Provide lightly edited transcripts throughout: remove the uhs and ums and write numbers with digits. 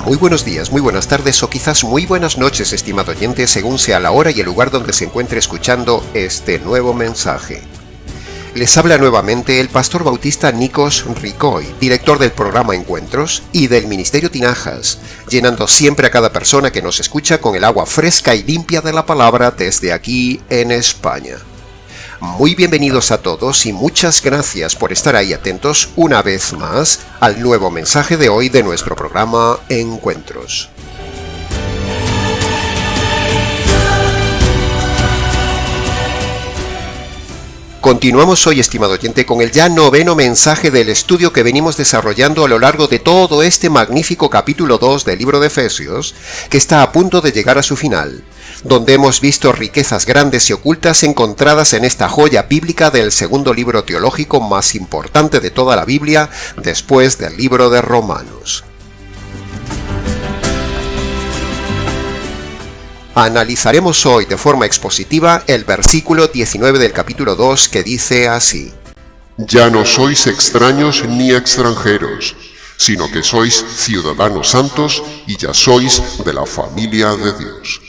Muy buenos días, muy buenas tardes o quizás muy buenas noches, estimado oyente, según sea la hora y el lugar donde se encuentre escuchando este nuevo mensaje. Les habla nuevamente el pastor bautista Nikos Ricoy, director del programa Encuentros y del Ministerio Tinajas, llenando siempre a cada persona que nos escucha con el agua fresca y limpia de la palabra desde aquí en España. Muy bienvenidos a todos y muchas gracias por estar ahí atentos una vez más al nuevo mensaje de hoy de nuestro programa Encuentros. Continuamos hoy, estimado oyente, con el ya noveno mensaje del estudio que venimos desarrollando a lo largo de todo este magnífico capítulo 2 del libro de Efesios, que está a punto de llegar a su final, donde hemos visto riquezas grandes y ocultas encontradas en esta joya bíblica del segundo libro teológico más importante de toda la Biblia, después del libro de Romanos. Analizaremos hoy de forma expositiva el versículo 19 del capítulo 2 que dice así: Ya no sois extraños ni extranjeros, sino que sois ciudadanos santos y ya sois de la familia de Dios.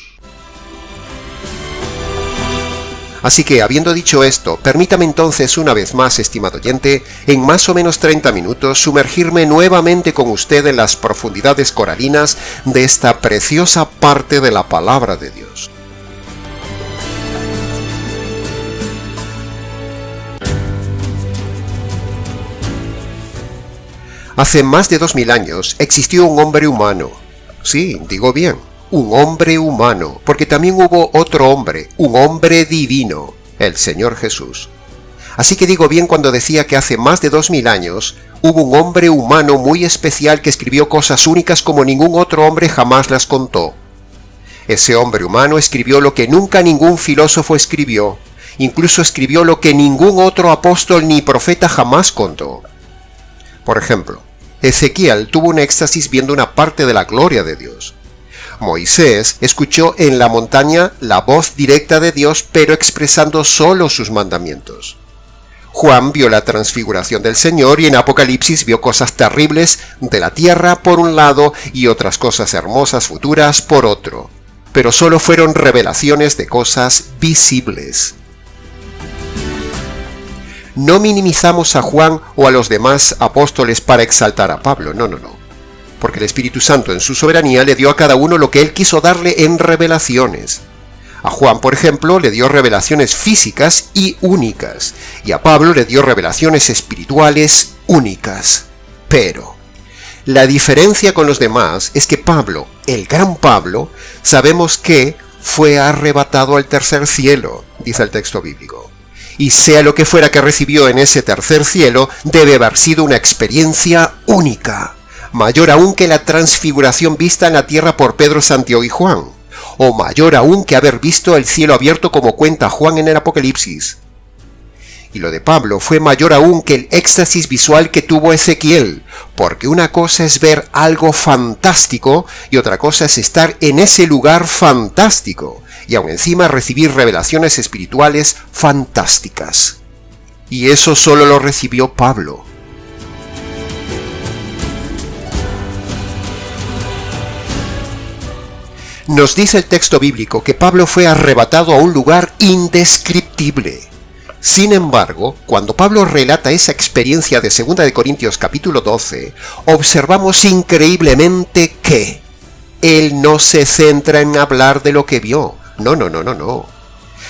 Así que, habiendo dicho esto, permítame entonces una vez más, estimado oyente, en más o menos 30 minutos sumergirme nuevamente con usted en las profundidades coralinas de esta preciosa parte de la palabra de Dios. Hace más de 2000 años existió un hombre humano. Sí, digo bien. Un hombre humano, porque también hubo otro hombre, un hombre divino, el Señor Jesús. Así que digo bien cuando decía que hace más de 2000 años hubo un hombre humano muy especial que escribió cosas únicas como ningún otro hombre jamás las contó. Ese hombre humano escribió lo que nunca ningún filósofo escribió, incluso escribió lo que ningún otro apóstol ni profeta jamás contó. Por ejemplo, Ezequiel tuvo un éxtasis viendo una parte de la gloria de Dios. Moisés escuchó en la montaña la voz directa de Dios, pero expresando solo sus mandamientos. Juan vio la transfiguración del Señor y en Apocalipsis vio cosas terribles de la tierra por un lado y otras cosas hermosas futuras por otro, pero solo fueron revelaciones de cosas visibles. No minimizamos a Juan o a los demás apóstoles para exaltar a Pablo, no. Porque el Espíritu Santo en su soberanía le dio a cada uno lo que él quiso darle en revelaciones. A Juan, por ejemplo, le dio revelaciones físicas y únicas, y a Pablo le dio revelaciones espirituales únicas. Pero la diferencia con los demás es que Pablo, el gran Pablo, sabemos que fue arrebatado al tercer cielo, dice el texto bíblico. Y sea lo que fuera que recibió en ese tercer cielo, debe haber sido una experiencia única. Mayor aún que la transfiguración vista en la tierra por Pedro, Santiago y Juan, o mayor aún que haber visto el cielo abierto como cuenta Juan en el Apocalipsis. Y lo de Pablo fue mayor aún que el éxtasis visual que tuvo Ezequiel, porque una cosa es ver algo fantástico y otra cosa es estar en ese lugar fantástico, y aún encima recibir revelaciones espirituales fantásticas. Y eso solo lo recibió Pablo. Nos dice el texto bíblico que Pablo fue arrebatado a un lugar indescriptible. Sin embargo, cuando Pablo relata esa experiencia de 2 de Corintios capítulo 12, observamos increíblemente que él no se centra en hablar de lo que vio, no,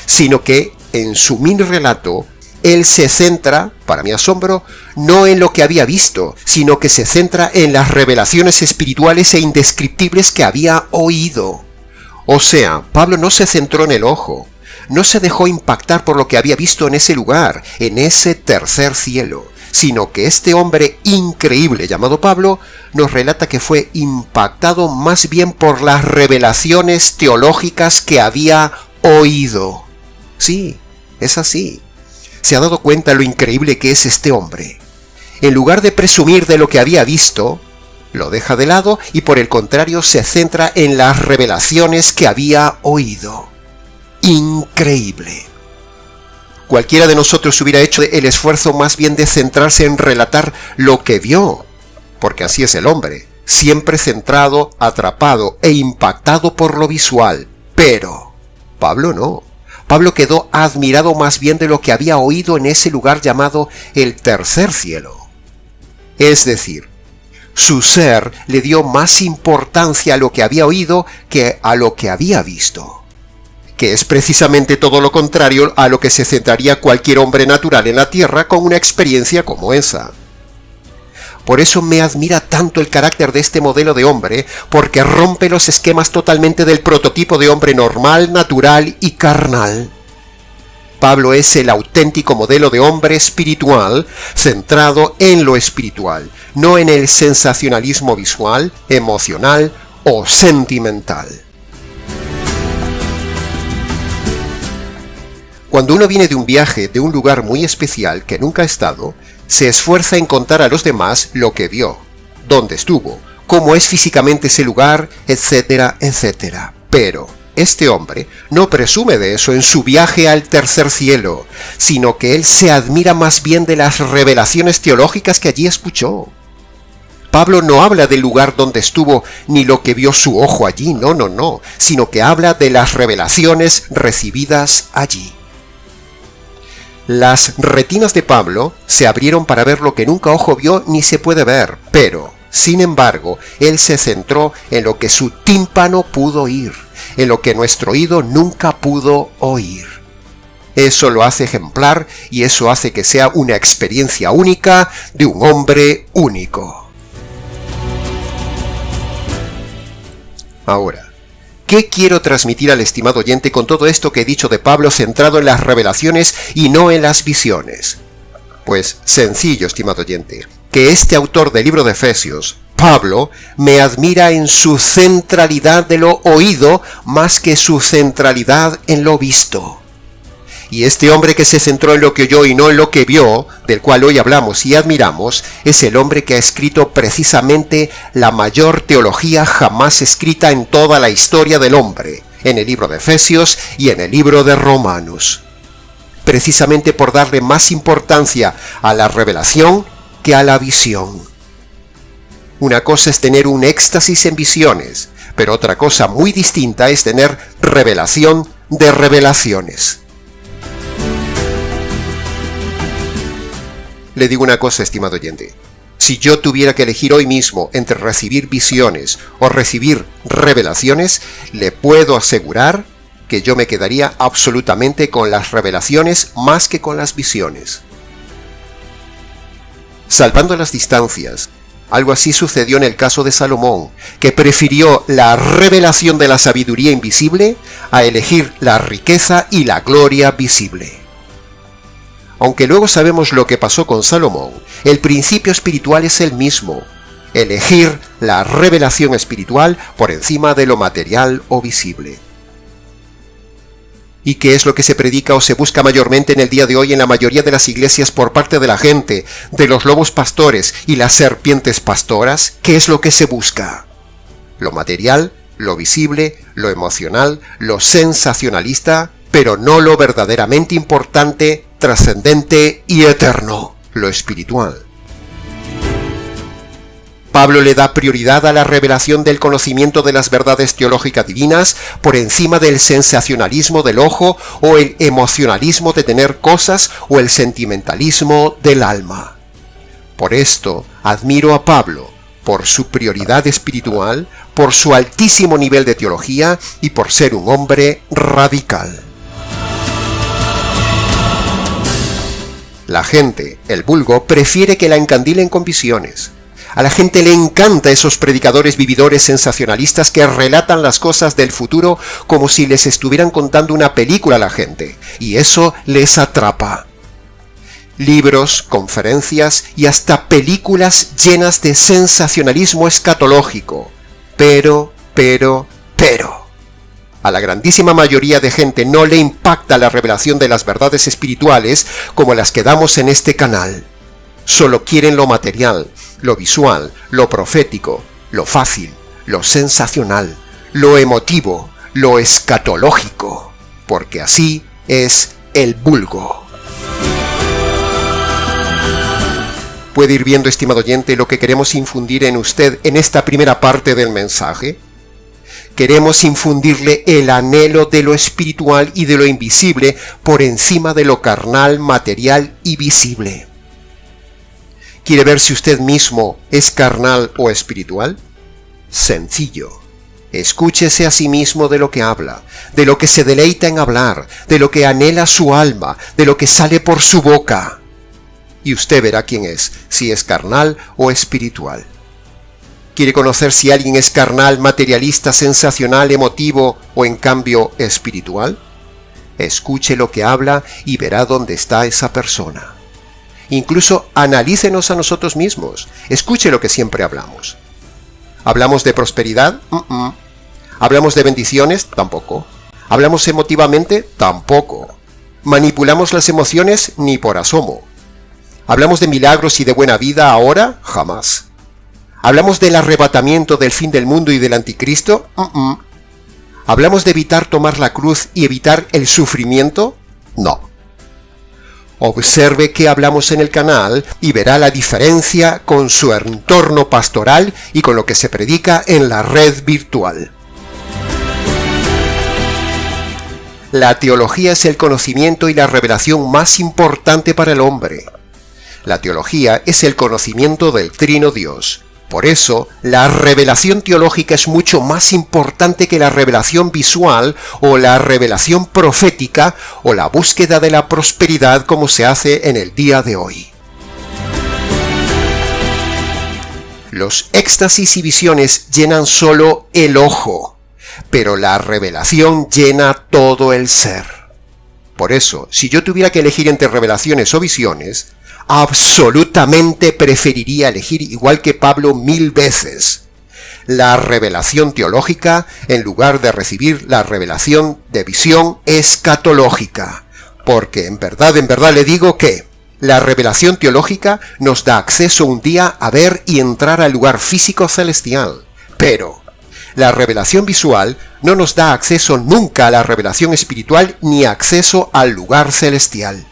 sino que en su mini relato, él se centra, para mi asombro, no en lo que había visto, sino que se centra en las revelaciones espirituales e indescriptibles que había oído. O sea, Pablo no se centró en el ojo, no se dejó impactar por lo que había visto en ese lugar, en ese tercer cielo, sino que este hombre increíble llamado Pablo nos relata que fue impactado más bien por las revelaciones teológicas que había oído. Sí, es así. Se ha dado cuenta lo increíble que es este hombre. En lugar de presumir de lo que había visto, lo deja de lado y por el contrario se centra en las revelaciones que había oído. Increíble. Cualquiera de nosotros hubiera hecho el esfuerzo más bien de centrarse en relatar lo que vio, porque así es el hombre, siempre centrado, atrapado e impactado por lo visual. Pero Pablo no. Pablo quedó admirado más bien de lo que había oído en ese lugar llamado el tercer cielo. Es decir, su ser le dio más importancia a lo que había oído que a lo que había visto, que es precisamente todo lo contrario a lo que se centraría cualquier hombre natural en la tierra con una experiencia como esa. Por eso me admira tanto el carácter de este modelo de hombre, porque rompe los esquemas totalmente del prototipo de hombre normal, natural y carnal. Pablo es el auténtico modelo de hombre espiritual, centrado en lo espiritual, no en el sensacionalismo visual, emocional o sentimental. Cuando uno viene de un viaje de un lugar muy especial que nunca ha estado, se esfuerza en contar a los demás lo que vio, dónde estuvo, cómo es físicamente ese lugar, etcétera, etcétera. Pero este hombre no presume de eso en su viaje al tercer cielo, sino que él se admira más bien de las revelaciones teológicas que allí escuchó. Pablo no habla del lugar donde estuvo ni lo que vio su ojo allí, no, sino que habla de las revelaciones recibidas allí. Las retinas de Pablo se abrieron para ver lo que nunca ojo vio ni se puede ver, pero, sin embargo, él se centró en lo que su tímpano pudo oír, en lo que nuestro oído nunca pudo oír. Eso lo hace ejemplar y eso hace que sea una experiencia única de un hombre único. Ahora, ¿qué quiero transmitir al estimado oyente con todo esto que he dicho de Pablo centrado en las revelaciones y no en las visiones? Pues sencillo, estimado oyente, que este autor del libro de Efesios, Pablo, me admira en su centralidad de lo oído más que su centralidad en lo visto. Y este hombre que se centró en lo que oyó y no en lo que vio, del cual hoy hablamos y admiramos, es el hombre que ha escrito precisamente la mayor teología jamás escrita en toda la historia del hombre, en el libro de Efesios y en el libro de Romanos. Precisamente por darle más importancia a la revelación que a la visión. Una cosa es tener un éxtasis en visiones, pero otra cosa muy distinta es tener revelación de revelaciones. Le digo una cosa, estimado oyente. Si yo tuviera que elegir hoy mismo entre recibir visiones o recibir revelaciones, le puedo asegurar que yo me quedaría absolutamente con las revelaciones más que con las visiones. Salvando las distancias, algo así sucedió en el caso de Salomón, que prefirió la revelación de la sabiduría invisible a elegir la riqueza y la gloria visible. Aunque luego sabemos lo que pasó con Salomón, el principio espiritual es el mismo: elegir la revelación espiritual por encima de lo material o visible. ¿Y qué es lo que se predica o se busca mayormente en el día de hoy en la mayoría de las iglesias por parte de la gente, de los lobos pastores y las serpientes pastoras? ¿Qué es lo que se busca? Lo material, lo visible, lo emocional, lo sensacionalista, pero no lo verdaderamente importante, trascendente y eterno, lo espiritual. Pablo le da prioridad a la revelación del conocimiento de las verdades teológicas divinas por encima del sensacionalismo del ojo o el emocionalismo de tener cosas o el sentimentalismo del alma. Por esto admiro a Pablo, por su prioridad espiritual, por su altísimo nivel de teología y por ser un hombre radical. La gente, el vulgo, prefiere que la encandilen con visiones. A la gente le encanta esos predicadores vividores sensacionalistas que relatan las cosas del futuro como si les estuvieran contando una película a la gente, y eso les atrapa. Libros, conferencias y hasta películas llenas de sensacionalismo escatológico. Pero, a la grandísima mayoría de gente no le impacta la revelación de las verdades espirituales como las que damos en este canal. Solo quieren lo material, lo visual, lo profético, lo fácil, lo sensacional, lo emotivo, lo escatológico, porque así es el vulgo. ¿Puede ir viendo, estimado oyente, lo que queremos infundir en usted en esta primera parte del mensaje? Queremos infundirle el anhelo de lo espiritual y de lo invisible por encima de lo carnal, material y visible. ¿Quiere ver si usted mismo es carnal o espiritual? Sencillo. Escúchese a sí mismo de lo que habla, de lo que se deleita en hablar, de lo que anhela su alma, de lo que sale por su boca. Y usted verá quién es, si es carnal o espiritual. ¿Quiere conocer si alguien es carnal, materialista, sensacional, emotivo o en cambio espiritual? Escuche lo que habla y verá dónde está esa persona. Incluso analícenos a nosotros mismos. Escuche lo que siempre hablamos. ¿Hablamos de prosperidad? ¿Hablamos de bendiciones? Tampoco. ¿Hablamos emotivamente? Tampoco. ¿Manipulamos las emociones? Ni por asomo. ¿Hablamos de milagros y de buena vida ahora? Jamás. ¿Hablamos del arrebatamiento, del fin del mundo y del anticristo? ¿Hablamos de evitar tomar la cruz y evitar el sufrimiento? No. Observe qué hablamos en el canal y verá la diferencia con su entorno pastoral y con lo que se predica en la red virtual. La teología es el conocimiento y la revelación más importante para el hombre. La teología es el conocimiento del Trino Dios. Por eso, la revelación teológica es mucho más importante que la revelación visual o la revelación profética o la búsqueda de la prosperidad como se hace en el día de hoy. Los éxtasis y visiones llenan solo el ojo, pero la revelación llena todo el ser. Por eso, si yo tuviera que elegir entre revelaciones o visiones, absolutamente preferiría elegir, igual que Pablo 1000 veces, la revelación teológica en lugar de recibir la revelación de visión escatológica. Porque en verdad le digo que la revelación teológica nos da acceso un día a ver y entrar al lugar físico celestial. Pero la revelación visual no nos da acceso nunca a la revelación espiritual ni acceso al lugar celestial.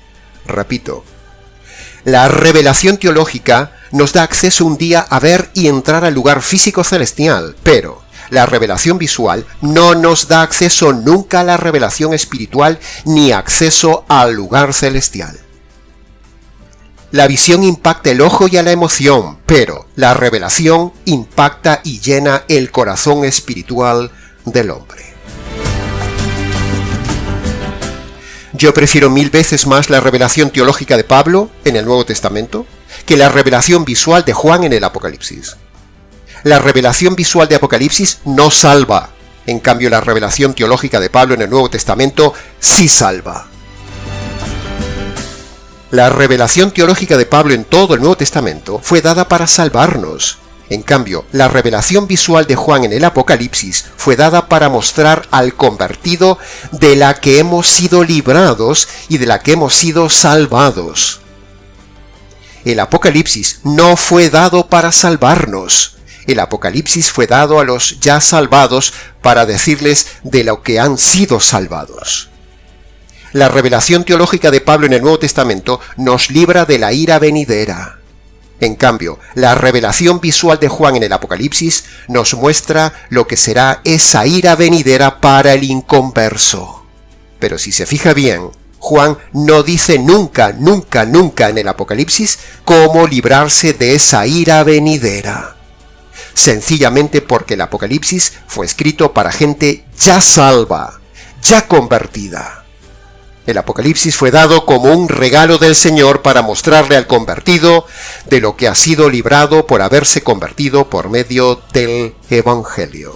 Repito. La revelación teológica nos da acceso un día a ver y entrar al lugar físico celestial, pero la revelación visual no nos da acceso nunca a la revelación espiritual ni acceso al lugar celestial. La visión impacta el ojo y a la emoción, pero la revelación impacta y llena el corazón espiritual del hombre. Yo prefiero 1000 veces más la revelación teológica de Pablo en el Nuevo Testamento que la revelación visual de Juan en el Apocalipsis. La revelación visual de Apocalipsis no salva, en cambio la revelación teológica de Pablo en el Nuevo Testamento sí salva. La revelación teológica de Pablo en todo el Nuevo Testamento fue dada para salvarnos. En cambio, la revelación visual de Juan en el Apocalipsis fue dada para mostrar al convertido de la que hemos sido librados y de la que hemos sido salvados. El Apocalipsis no fue dado para salvarnos. El Apocalipsis fue dado a los ya salvados para decirles de lo que han sido salvados. La revelación teológica de Pablo en el Nuevo Testamento nos libra de la ira venidera. En cambio, la revelación visual de Juan en el Apocalipsis nos muestra lo que será esa ira venidera para el inconverso. Pero si se fija bien, Juan no dice nunca en el Apocalipsis cómo librarse de esa ira venidera. Sencillamente porque el Apocalipsis fue escrito para gente ya salva, ya convertida. El Apocalipsis fue dado como un regalo del Señor para mostrarle al convertido de lo que ha sido librado por haberse convertido por medio del Evangelio.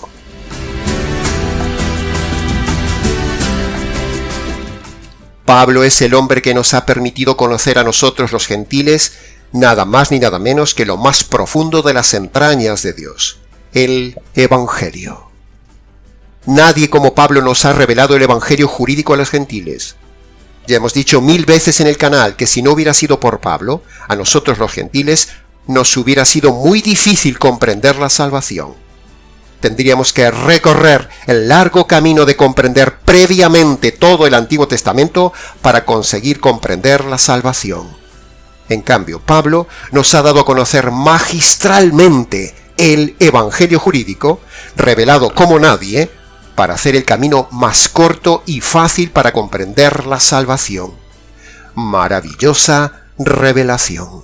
Pablo es el hombre que nos ha permitido conocer a nosotros los gentiles nada más ni nada menos que lo más profundo de las entrañas de Dios, el Evangelio. Nadie como Pablo nos ha revelado el Evangelio jurídico a los gentiles. Ya hemos dicho 1000 veces en el canal que si no hubiera sido por Pablo, a nosotros los gentiles nos hubiera sido muy difícil comprender la salvación. Tendríamos que recorrer el largo camino de comprender previamente todo el Antiguo Testamento para conseguir comprender la salvación. En cambio, Pablo nos ha dado a conocer magistralmente el Evangelio jurídico, revelado como nadie, para hacer el camino más corto y fácil para comprender la salvación. Maravillosa revelación.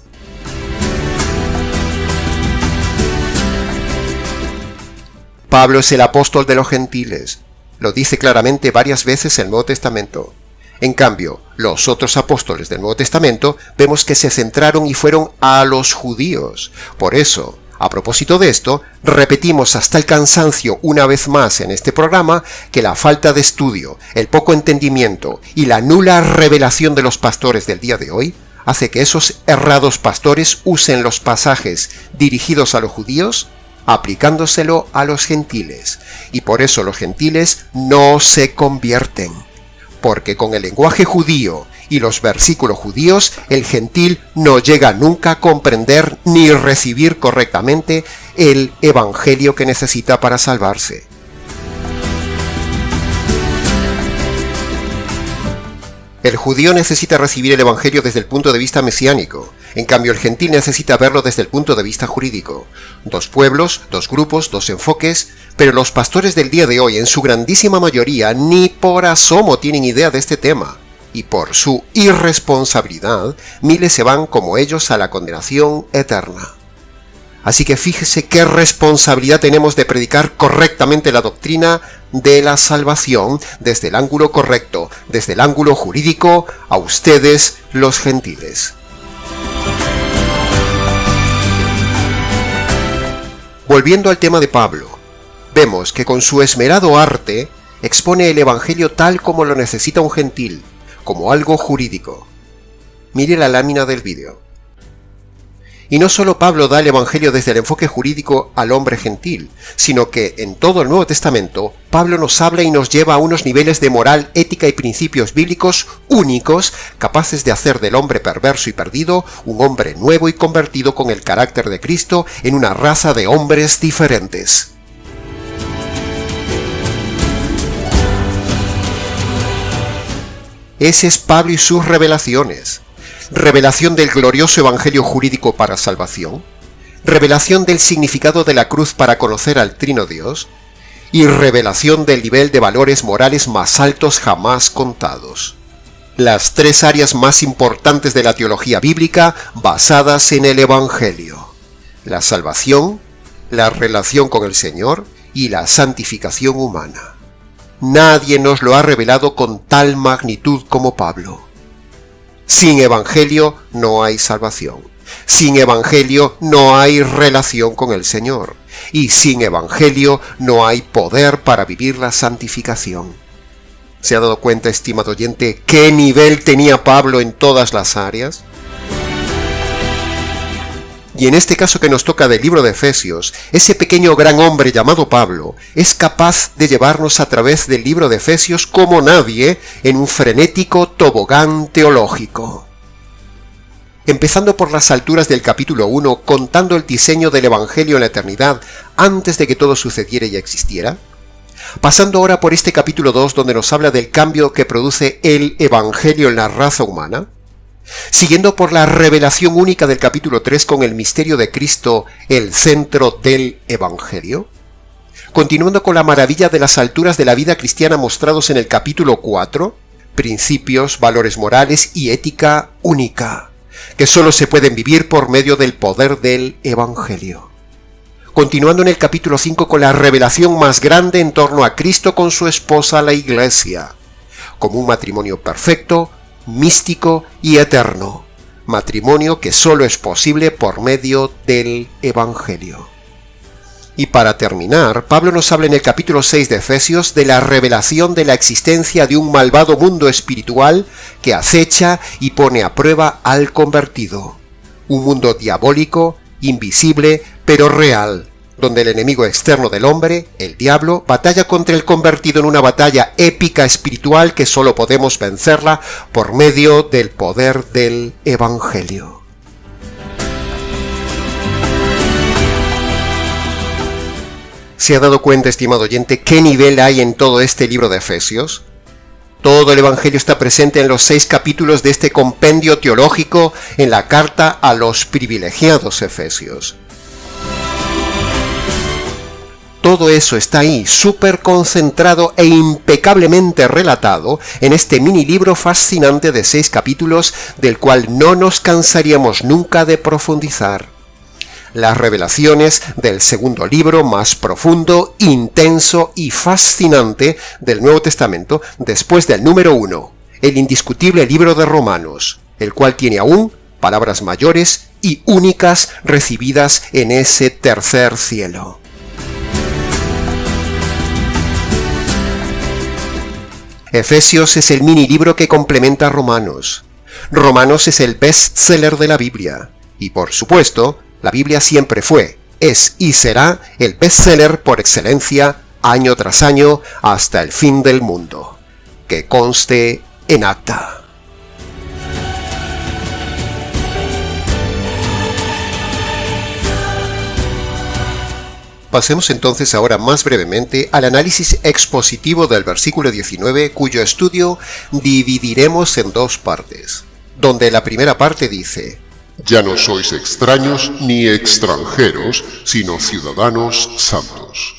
Pablo es el apóstol de los gentiles. Lo dice claramente varias veces el Nuevo Testamento. En cambio, los otros apóstoles del Nuevo Testamento vemos que se centraron y fueron a los judíos. Por eso, a propósito de esto, repetimos hasta el cansancio una vez más en este programa que la falta de estudio, el poco entendimiento y la nula revelación de los pastores del día de hoy hace que esos errados pastores usen los pasajes dirigidos a los judíos aplicándoselo a los gentiles. Y por eso los gentiles no se convierten. Porque con el lenguaje judío y los versículos judíos, el gentil no llega nunca a comprender ni recibir correctamente el evangelio que necesita para salvarse. El judío necesita recibir el evangelio desde el punto de vista mesiánico, en cambio el gentil necesita verlo desde el punto de vista jurídico. Dos pueblos, dos grupos, dos enfoques, pero los pastores del día de hoy en su grandísima mayoría ni por asomo tienen idea de este tema, y por su irresponsabilidad miles se van como ellos a la condenación eterna. Así que fíjese qué responsabilidad tenemos de predicar correctamente la doctrina de la salvación desde el ángulo correcto, desde el ángulo jurídico, a ustedes los gentiles. Volviendo al tema de Pablo, vemos que con su esmerado arte expone el evangelio tal como lo necesita un gentil, como algo jurídico. Mire la lámina del vídeo. Y no solo Pablo da el evangelio desde el enfoque jurídico al hombre gentil, sino que en todo el Nuevo Testamento, Pablo nos habla y nos lleva a unos niveles de moral, ética y principios bíblicos únicos, capaces de hacer del hombre perverso y perdido un hombre nuevo y convertido con el carácter de Cristo en una raza de hombres diferentes. Ese es Pablo y sus revelaciones. Revelación del glorioso evangelio jurídico para salvación, revelación del significado de la cruz para conocer al Trino Dios, y revelación del nivel de valores morales más altos jamás contados. Las tres áreas más importantes de la teología bíblica basadas en el evangelio: la salvación, la relación con el Señor y la santificación humana. Nadie nos lo ha revelado con tal magnitud como Pablo. Sin evangelio no hay salvación. Sin evangelio no hay relación con el Señor. Y sin evangelio no hay poder para vivir la santificación. ¿Se ha dado cuenta, estimado oyente, qué nivel tenía Pablo en todas las áreas? Y en este caso que nos toca del libro de Efesios, ese pequeño gran hombre llamado Pablo es capaz de llevarnos a través del libro de Efesios como nadie en un frenético tobogán teológico. Empezando por las alturas del capítulo 1, contando el diseño del Evangelio en la eternidad antes de que todo sucediera y existiera. Pasando ahora por este capítulo 2 donde nos habla del cambio que produce el Evangelio en la raza humana. Siguiendo por la revelación única del capítulo 3 con el misterio de Cristo, el centro del Evangelio. Continuando con la maravilla de las alturas de la vida cristiana mostrados en el capítulo 4, principios, valores morales y ética única, que solo se pueden vivir por medio del poder del Evangelio. Continuando en el capítulo 5 con la revelación más grande en torno a Cristo con su esposa la Iglesia, como un matrimonio perfecto, místico y eterno, matrimonio que solo es posible por medio del Evangelio. Y para terminar, Pablo nos habla en el capítulo 6 de Efesios de la revelación de la existencia de un malvado mundo espiritual que acecha y pone a prueba al convertido. Un mundo diabólico, invisible, pero real, donde el enemigo externo del hombre, el diablo, batalla contra el convertido en una batalla épica espiritual que solo podemos vencerla por medio del poder del Evangelio. ¿Se ha dado cuenta, estimado oyente, qué nivel hay en todo este libro de Efesios? Todo el Evangelio está presente en los 6 capítulos de este compendio teológico en la carta a los privilegiados efesios. Todo eso está ahí, súper concentrado e impecablemente relatado en este mini libro fascinante de 6 capítulos del cual no nos cansaríamos nunca de profundizar. Las revelaciones del segundo libro más profundo, intenso y fascinante del Nuevo Testamento después del número 1, el indiscutible libro de Romanos, el cual tiene aún palabras mayores y únicas recibidas en ese tercer cielo. Efesios es el mini libro que complementa a Romanos. Romanos es el bestseller de la Biblia. Y por supuesto, la Biblia siempre fue, es y será el bestseller por excelencia año tras año hasta el fin del mundo. Que conste en acta. Pasemos entonces ahora más brevemente al análisis expositivo del versículo 19, cuyo estudio dividiremos en 2 partes, donde la primera parte dice: Ya no sois extraños ni extranjeros, sino ciudadanos santos.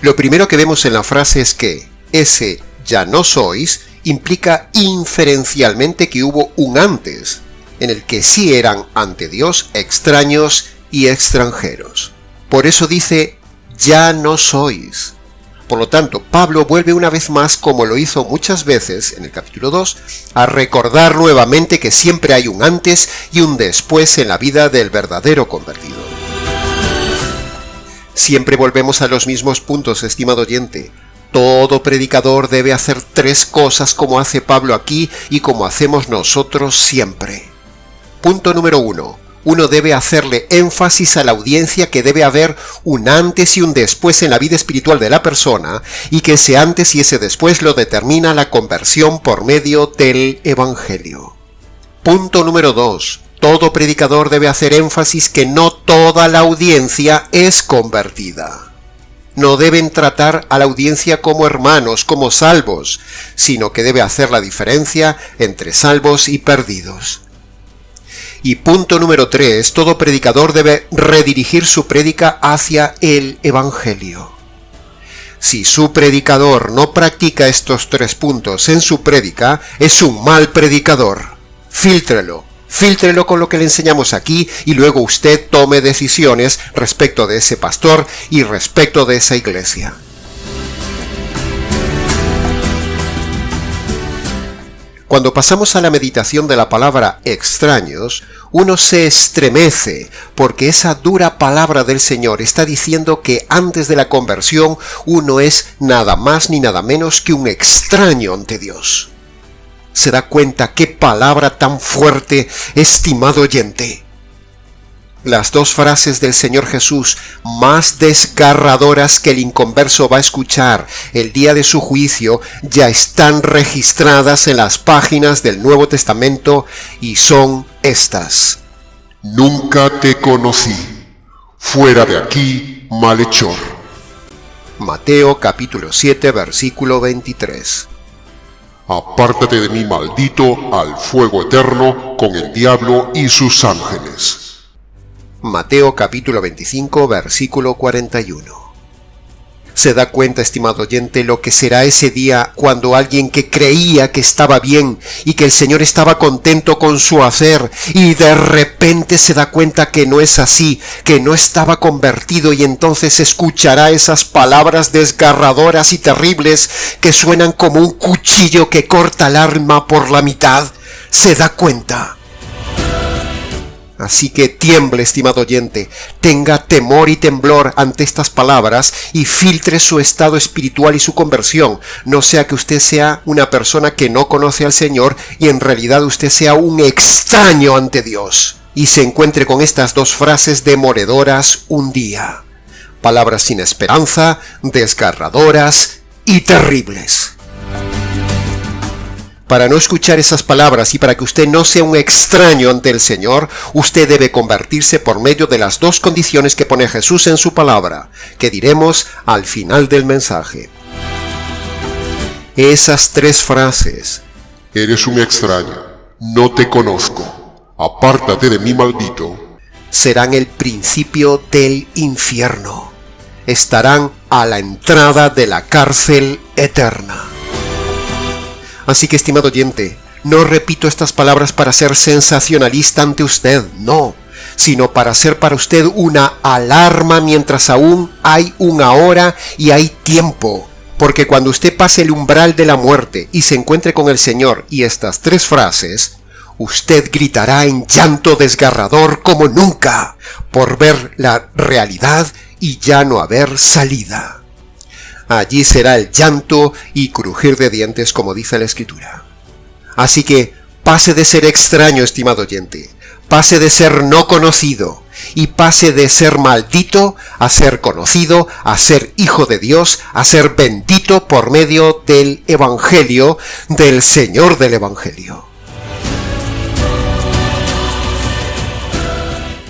Lo primero que vemos en la frase es que ese ya no sois implica inferencialmente que hubo un antes, en el que sí eran ante Dios extraños y extranjeros. Por eso dice, ya no sois. Por lo tanto, Pablo vuelve una vez más, como lo hizo muchas veces en el capítulo 2, a recordar nuevamente que siempre hay un antes y un después en la vida del verdadero convertido. Siempre volvemos a los mismos puntos, estimado oyente. Todo predicador debe hacer 3 cosas como hace Pablo aquí y como hacemos nosotros siempre. Punto número 1. Uno debe hacerle énfasis a la audiencia que debe haber un antes y un después en la vida espiritual de la persona y que ese antes y ese después lo determina la conversión por medio del Evangelio. Punto número 2. Todo predicador debe hacer énfasis que no toda la audiencia es convertida. No deben tratar a la audiencia como hermanos, como salvos, sino que debe hacer la diferencia entre salvos y perdidos. Y punto número 3, todo predicador debe redirigir su prédica hacia el Evangelio. Si su predicador no practica estos 3 puntos en su prédica, es un mal predicador. Fíltrelo con lo que le enseñamos aquí y luego usted tome decisiones respecto de ese pastor y respecto de esa iglesia. Cuando pasamos a la meditación de la palabra extraños, uno se estremece porque esa dura palabra del Señor está diciendo que antes de la conversión uno es nada más ni nada menos que un extraño ante Dios. ¿Se da cuenta qué palabra tan fuerte, estimado oyente? Las 2 frases del Señor Jesús más desgarradoras que el inconverso va a escuchar el día de su juicio ya están registradas en las páginas del Nuevo Testamento y son estas. Nunca te conocí. Fuera de aquí, malhechor. Mateo capítulo 7, versículo 23. Apártate de mí, maldito, al fuego eterno, con el diablo y sus ángeles. Mateo capítulo 25, versículo 41. ¿Se da cuenta, estimado oyente, lo que será ese día cuando alguien que creía que estaba bien y que el Señor estaba contento con su hacer y de repente se da cuenta que no es así, que no estaba convertido y entonces escuchará esas palabras desgarradoras y terribles que suenan como un cuchillo que corta el alma por la mitad? ¿Se da cuenta? Así que tiemble, estimado oyente, tenga temor y temblor ante estas palabras y filtre su estado espiritual y su conversión, no sea que usted sea una persona que no conoce al Señor y en realidad usted sea un extraño ante Dios y se encuentre con estas 2 frases demoledoras un día. Palabras sin esperanza, desgarradoras y terribles. Para no escuchar esas palabras y para que usted no sea un extraño ante el Señor, usted debe convertirse por medio de las 2 condiciones que pone Jesús en su palabra, que diremos al final del mensaje. Esas tres frases Eres un extraño, no te conozco, apártate de mí, maldito, serán el principio del infierno. Estarán a la entrada de la cárcel eterna. Así que, estimado oyente, no repito estas palabras para ser sensacionalista ante usted, no, sino para ser para usted una alarma mientras aún hay una hora y hay tiempo. Porque cuando usted pase el umbral de la muerte y se encuentre con el Señor y estas tres frases, usted gritará en llanto desgarrador como nunca por ver la realidad y ya no haber salida. Allí será el llanto y crujir de dientes, como dice la Escritura. Así que pase de ser extraño, estimado oyente, pase de ser no conocido y pase de ser maldito a ser conocido, a ser hijo de Dios, a ser bendito por medio del Evangelio, del Señor del Evangelio.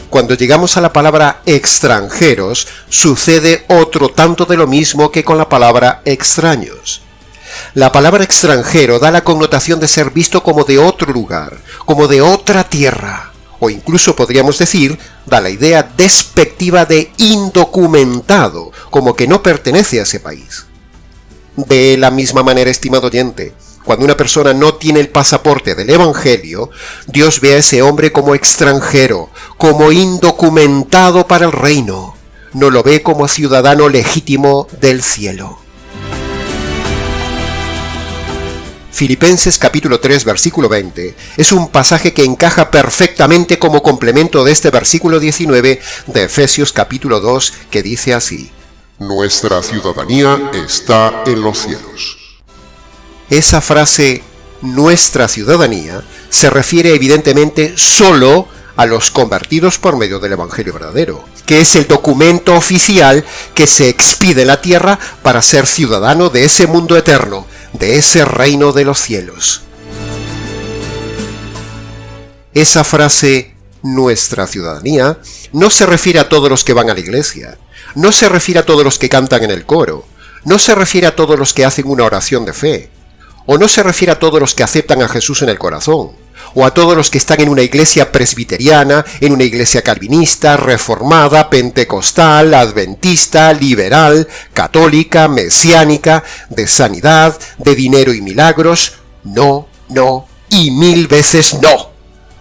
Cuando llegamos a la palabra extranjeros, sucede otro tanto de lo mismo que con la palabra extraños. La palabra extranjero da la connotación de ser visto como de otro lugar, como de otra tierra, o incluso podríamos decir, da la idea despectiva de indocumentado, como que no pertenece a ese país. De la misma manera, estimado oyente, cuando una persona no tiene el pasaporte del Evangelio, Dios ve a ese hombre como extranjero, como indocumentado para el reino. No lo ve como ciudadano legítimo del cielo. Filipenses capítulo 3, versículo 20, es un pasaje que encaja perfectamente como complemento de este versículo 19 de Efesios capítulo 2, que dice así: Nuestra ciudadanía está en los cielos. Esa frase, nuestra ciudadanía, se refiere evidentemente solo a los convertidos por medio del Evangelio verdadero, que es el documento oficial que se expide en la tierra para ser ciudadano de ese mundo eterno, de ese reino de los cielos. Esa frase, nuestra ciudadanía, no se refiere a todos los que van a la iglesia, no se refiere a todos los que cantan en el coro, no se refiere a todos los que hacen una oración de fe, o no se refiere a todos los que aceptan a Jesús en el corazón, o a todos los que están en una iglesia presbiteriana, en una iglesia calvinista, reformada, pentecostal, adventista, liberal, católica, mesiánica, de sanidad, de dinero y milagros. No, no y 1000 veces no.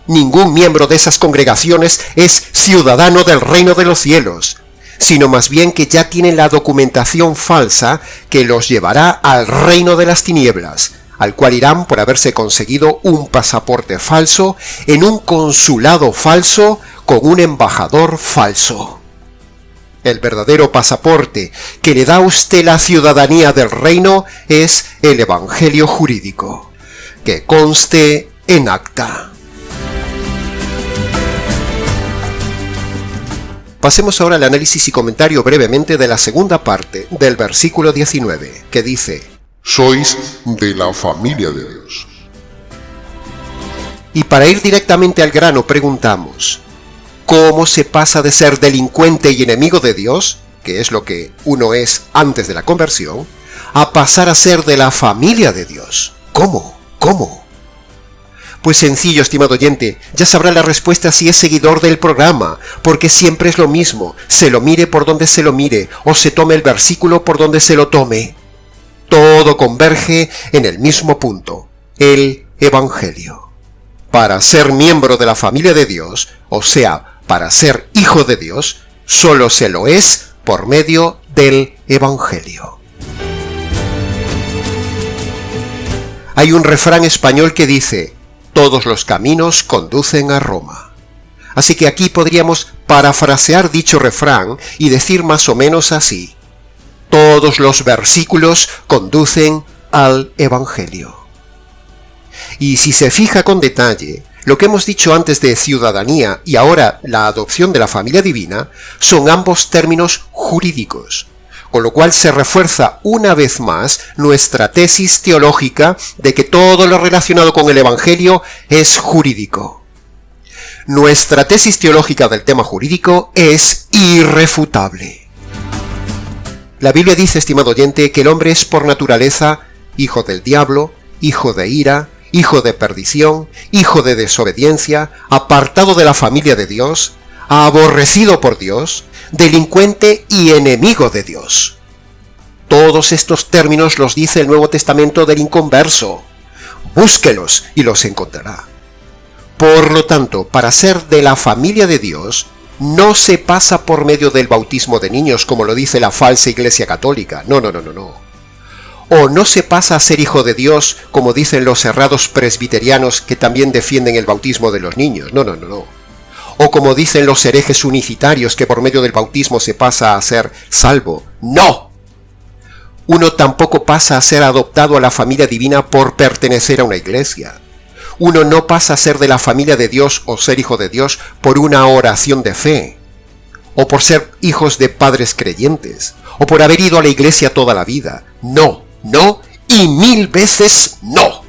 Ningún miembro de esas congregaciones es ciudadano del reino de los cielos, sino más bien que ya tienen la documentación falsa que los llevará al reino de las tinieblas, al cual irán por haberse conseguido un pasaporte falso en un consulado falso con un embajador falso. El verdadero pasaporte que le da a usted la ciudadanía del reino es el Evangelio jurídico, que conste en acta. Pasemos ahora al análisis y comentario brevemente de la segunda parte del versículo 19, que dice: Sois de la familia de Dios. Y para ir directamente al grano preguntamos, ¿cómo se pasa de ser delincuente y enemigo de Dios, que es lo que uno es antes de la conversión, a pasar a ser de la familia de Dios? ¿Cómo? Pues sencillo, estimado oyente, ya sabrá la respuesta si es seguidor del programa, porque siempre es lo mismo, se lo mire por donde se lo mire, o se tome el versículo por donde se lo tome. Todo converge en el mismo punto, el Evangelio. Para ser miembro de la familia de Dios, o sea, para ser hijo de Dios, solo se lo es por medio del Evangelio. Hay un refrán español que dice: todos los caminos conducen a Roma. Así que aquí podríamos parafrasear dicho refrán y decir más o menos así: todos los versículos conducen al Evangelio. Y si se fija con detalle, lo que hemos dicho antes de ciudadanía y ahora la adopción de la familia divina son ambos términos jurídicos, con lo cual se refuerza una vez más nuestra tesis teológica de que todo lo relacionado con el Evangelio es jurídico. Nuestra tesis teológica del tema jurídico es irrefutable. La Biblia dice, estimado oyente, que el hombre es por naturaleza hijo del diablo, hijo de ira, hijo de perdición, hijo de desobediencia, apartado de la familia de Dios, aborrecido por Dios, delincuente y enemigo de Dios. Todos estos términos los dice el Nuevo Testamento del inconverso. Búsquelos y los encontrará. Por lo tanto, para ser de la familia de Dios, no se pasa por medio del bautismo de niños, como lo dice la falsa Iglesia Católica. No. O no se pasa a ser hijo de Dios, como dicen los errados presbiterianos que también defienden el bautismo de los niños. No. O como dicen los herejes unicitarios que por medio del bautismo se pasa a ser salvo. ¡No! Uno tampoco pasa a ser adoptado a la familia divina por pertenecer a una iglesia. Uno no pasa a ser de la familia de Dios o ser hijo de Dios por una oración de fe, o por ser hijos de padres creyentes, o por haber ido a la iglesia toda la vida. No y 1000 veces no.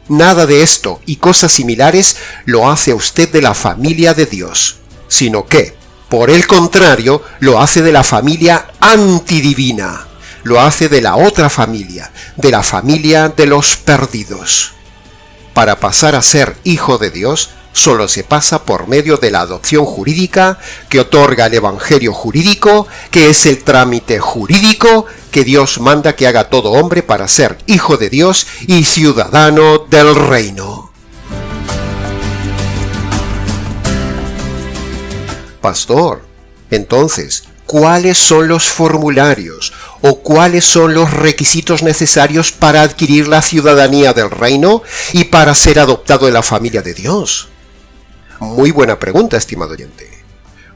Nada de esto y cosas similares lo hace a usted de la familia de Dios, sino que, por el contrario, lo hace de la familia antidivina, lo hace de la otra familia, de la familia de los perdidos. Para pasar a ser hijo de Dios, solo se pasa por medio de la adopción jurídica que otorga el Evangelio jurídico, que es el trámite jurídico que Dios manda que haga todo hombre para ser hijo de Dios y ciudadano del reino. Pastor, entonces, ¿cuáles son los formularios o cuáles son los requisitos necesarios para adquirir la ciudadanía del reino y para ser adoptado en la familia de Dios? Muy buena pregunta, estimado oyente.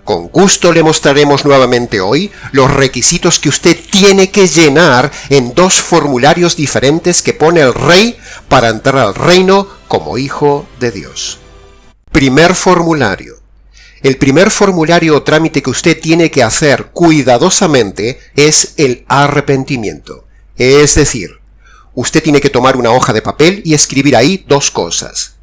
Con gusto le mostraremos nuevamente hoy los requisitos que usted tiene que llenar en 2 formularios diferentes que pone el rey para entrar al reino como hijo de Dios. Primer formulario. El primer formulario o trámite que usted tiene que hacer cuidadosamente es el arrepentimiento. Es decir, usted tiene que tomar una hoja de papel y escribir ahí 2 cosas.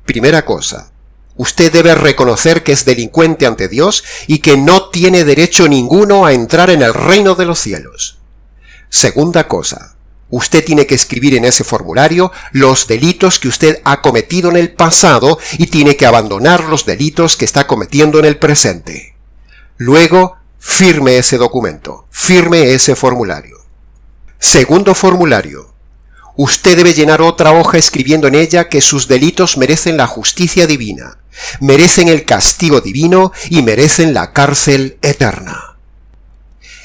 Primera cosa, usted debe reconocer que es delincuente ante Dios y que no tiene derecho ninguno a entrar en el reino de los cielos. Segunda cosa, usted tiene que escribir en ese formulario los delitos que usted ha cometido en el pasado y tiene que abandonar los delitos que está cometiendo en el presente. Luego, firme ese documento, firme ese formulario. Segundo formulario. Usted debe llenar otra hoja escribiendo en ella que sus delitos merecen la justicia divina, merecen el castigo divino y merecen la cárcel eterna.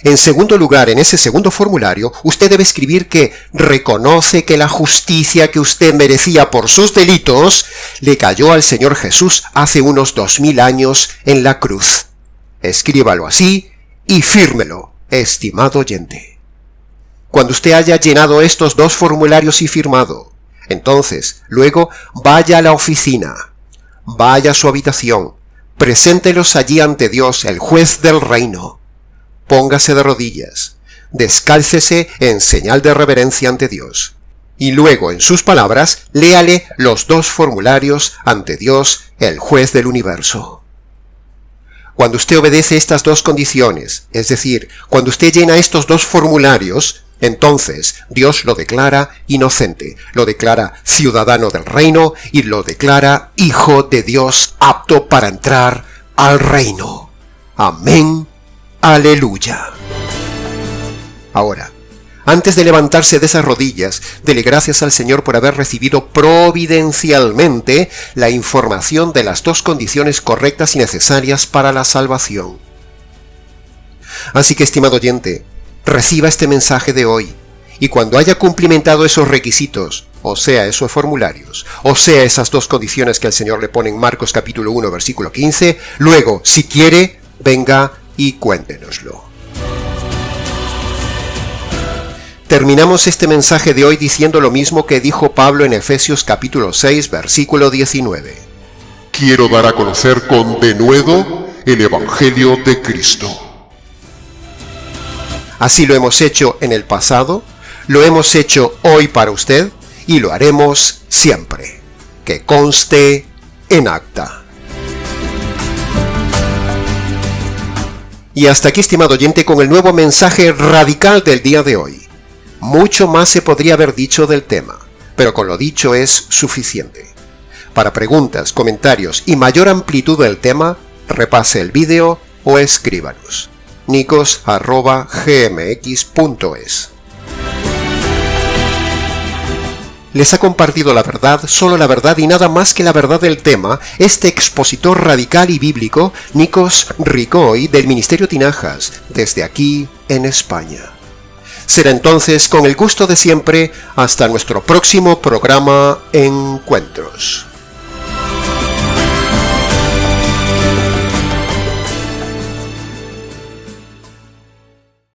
En segundo lugar, en ese segundo formulario, usted debe escribir que reconoce que la justicia que usted merecía por sus delitos le cayó al Señor Jesús hace unos 2000 años en la cruz. Escríbalo así y fírmelo, estimado oyente. Cuando usted haya llenado estos 2 formularios y firmado, entonces, luego, vaya a la oficina, vaya a su habitación, preséntelos allí ante Dios, el juez del reino. Póngase de rodillas, descálcese en señal de reverencia ante Dios, y luego, en sus palabras, léale los 2 formularios ante Dios, el juez del universo. Cuando usted obedece estas 2 condiciones, es decir, cuando usted llena estos 2 formularios, entonces Dios lo declara inocente, lo declara ciudadano del reino y lo declara hijo de Dios apto para entrar al reino. Amén. Aleluya. Ahora, antes de levantarse de esas rodillas, dele gracias al Señor por haber recibido providencialmente la información de las 2 condiciones correctas y necesarias para la salvación. Así que, estimado oyente, reciba este mensaje de hoy, y cuando haya cumplimentado esos requisitos, o sea, esos formularios, o sea, esas 2 condiciones que el Señor le pone en Marcos capítulo 1, versículo 15, luego, si quiere, venga y cuéntenoslo. Terminamos este mensaje de hoy diciendo lo mismo que dijo Pablo en Efesios capítulo 6, versículo 19. Quiero dar a conocer con denuedo el Evangelio de Cristo. Así lo hemos hecho en el pasado, lo hemos hecho hoy para usted y lo haremos siempre. Que conste en acta. Y hasta aquí, estimado oyente, con el nuevo mensaje radical del día de hoy. Mucho más se podría haber dicho del tema, pero con lo dicho es suficiente. Para preguntas, comentarios y mayor amplitud del tema, repase el vídeo o escríbanos. nicos@gmx.es. Les ha compartido la verdad, solo la verdad y nada más que la verdad del tema, este expositor radical y bíblico, Nikos Ricoy, del Ministerio Tinajas, desde aquí en España. Será entonces, con el gusto de siempre, hasta nuestro próximo programa Encuentros.